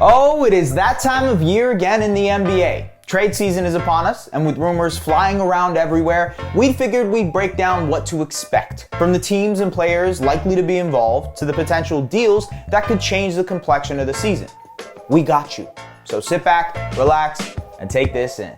Oh, it is that time of year again in the NBA. Trade season is upon us, and with rumors flying around everywhere, we figured we'd break down what to expect. From the teams and players likely to be involved, to the potential deals that could change the complexion of the season. We got you. So sit back, relax, and take this in.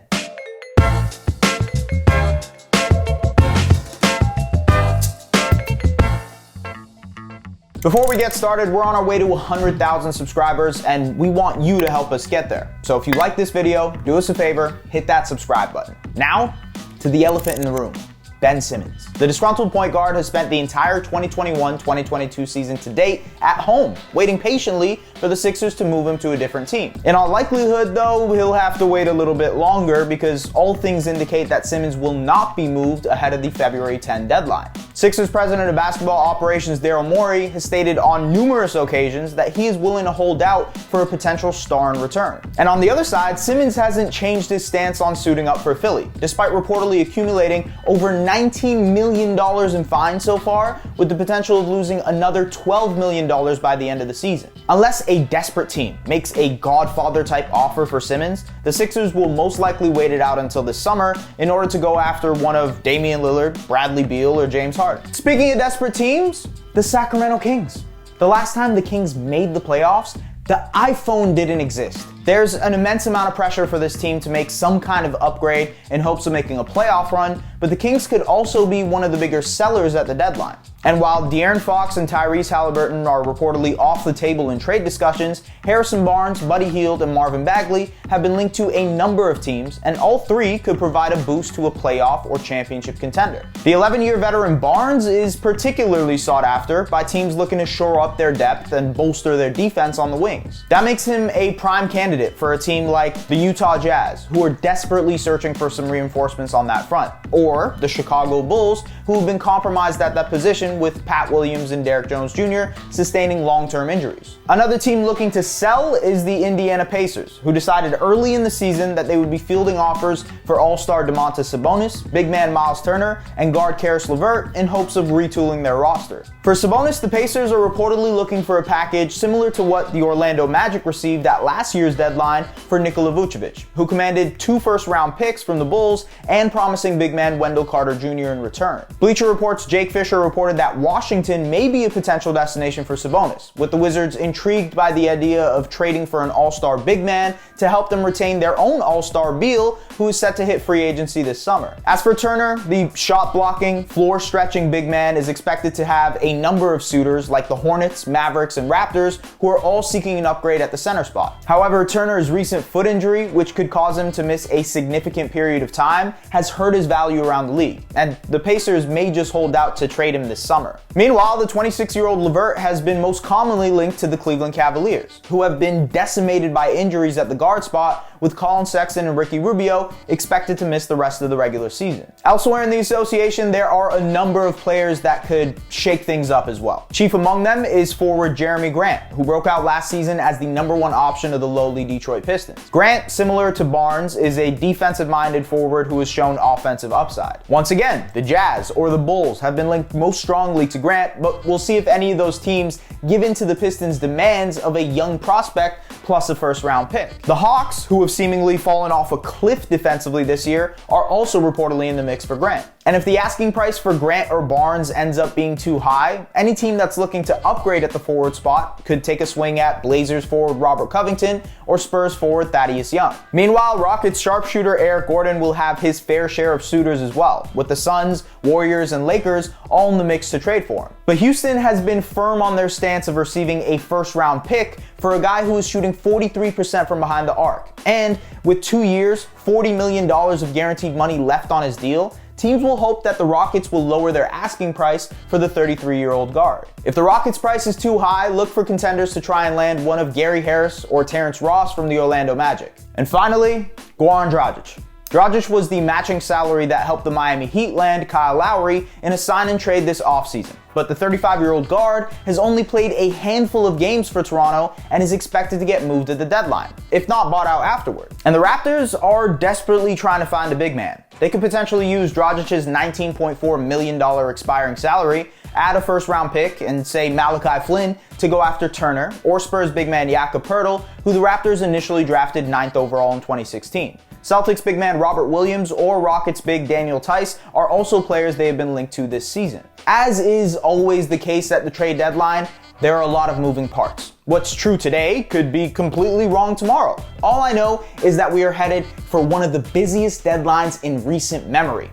Before we get started, we're on our way to 100,000 subscribers, and we want you to help us get there. So if you like this video, do us a favor, hit that subscribe button. Now, to the elephant in the room, Ben Simmons. The disgruntled point guard has spent the entire 2021-2022 season to date at home, waiting patiently for the Sixers to move him to a different team. In all likelihood, though, he'll have to wait a little bit longer because all things indicate that Simmons will not be moved ahead of the February 10 deadline. Sixers president of basketball operations Daryl Morey has stated on numerous occasions that he is willing to hold out for a potential star in return. And on the other side, Simmons hasn't changed his stance on suiting up for Philly, despite reportedly accumulating over $19 million in fines so far, with the potential of losing another $12 million by the end of the season. Unless a desperate team makes a Godfather-type offer for Simmons, the Sixers will most likely wait it out until this summer in order to go after one of Damian Lillard, Bradley Beal, or James Harden. Speaking of desperate teams, the Sacramento Kings. The last time the Kings made the playoffs, the iPhone didn't exist. There's an immense amount of pressure for this team to make some kind of upgrade in hopes of making a playoff run, but the Kings could also be one of the bigger sellers at the deadline. And while De'Aaron Fox and Tyrese Halliburton are reportedly off the table in trade discussions, Harrison Barnes, Buddy Hield, and Marvin Bagley have been linked to a number of teams, and all three could provide a boost to a playoff or championship contender. The 11-year veteran Barnes is particularly sought after by teams looking to shore up their depth and bolster their defense on the wings. That makes him a prime candidate for a team like the Utah Jazz, who are desperately searching for some reinforcements on that front, or the Chicago Bulls, who have been compromised at that position with Pat Williams and Derrick Jones Jr. sustaining long-term injuries. Another team looking to sell is the Indiana Pacers, who decided early in the season that they would be fielding offers for all-star Domantas Sabonis, big man Miles Turner, and guard Karis LeVert in hopes of retooling their roster. For Sabonis, the Pacers are reportedly looking for a package similar to what the Orlando Magic received at last year's deadline for Nikola Vucevic, who commanded 2 first-round picks from the Bulls and promising big man Wendell Carter Jr. in return. Bleacher Report's Jake Fisher reported that Washington may be a potential destination for Sabonis, with the Wizards intrigued by the idea of trading for an all-star big man to help them retain their own all-star Beal, who is set to hit free agency this summer. As for Turner, the shot-blocking, floor-stretching big man is expected to have a number of suitors like the Hornets, Mavericks, and Raptors, who are all seeking an upgrade at the center spot. However, Turner's recent foot injury, which could cause him to miss a significant period of time, has hurt his value around the league, and the Pacers may just hold out to trade him this summer. Meanwhile, the 26-year-old LeVert has been most commonly linked to the Cleveland Cavaliers, who have been decimated by injuries at the guard spot, with Colin Sexton and Ricky Rubio expected to miss the rest of the regular season. Elsewhere in the association, there are a number of players that could shake things up as well. Chief among them is forward Jeremy Grant, who broke out last season as the #1 option of the lowly Detroit Pistons. Grant, similar to Barnes, is a defensive-minded forward who has shown offensive upside. Once again, the Jazz or the Bulls have been linked most strongly to Grant, but we'll see if any of those teams give in to the Pistons' demands of a young prospect plus a first-round pick. The Hawks, who have seemingly fallen off a cliff defensively this year, are also reportedly in the mix for Grant. And if the asking price for Grant or Barnes ends up being too high, any team that's looking to upgrade at the forward spot could take a swing at Blazers forward Robert Covington or Spurs forward Thaddeus Young. Meanwhile, Rockets sharpshooter Eric Gordon will have his fair share of suitors as well, with the Suns, Warriors, and Lakers all in the mix to trade for him. But Houston has been firm on their stance of receiving a first-round pick for a guy who is shooting 43% from behind the arc. And with 2 years, $40 million of guaranteed money left on his deal, teams will hope that the Rockets will lower their asking price for the 33-year-old guard. If the Rockets' price is too high, look for contenders to try and land one of Gary Harris or Terrence Ross from the Orlando Magic. And finally, Goran Dragic. Dragic was the matching salary that helped the Miami Heat land Kyle Lowry in a sign and trade this offseason. But the 35-year-old guard has only played a handful of games for Toronto and is expected to get moved at the deadline, if not bought out afterward. And the Raptors are desperately trying to find a big man. They could potentially use Dragic's $19.4 million expiring salary, add a first-round pick, and say Malachi Flynn to go after Turner, or Spurs big man Jakob Poeltl, who the Raptors initially drafted 9th overall in 2016. Celtics big man Robert Williams or Rockets big Daniel Tice are also players they have been linked to this season. As is always the case at the trade deadline, there are a lot of moving parts. What's true today could be completely wrong tomorrow. All I know is that we are headed for one of the busiest deadlines in recent memory.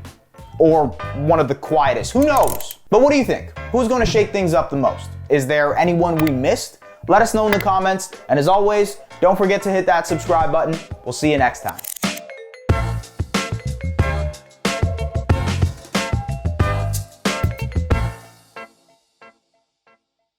Or one of the quietest, who knows? But what do you think? Who's going to shake things up the most? Is there anyone we missed? Let us know in the comments, and as always, don't forget to hit that subscribe button. We'll see you next time.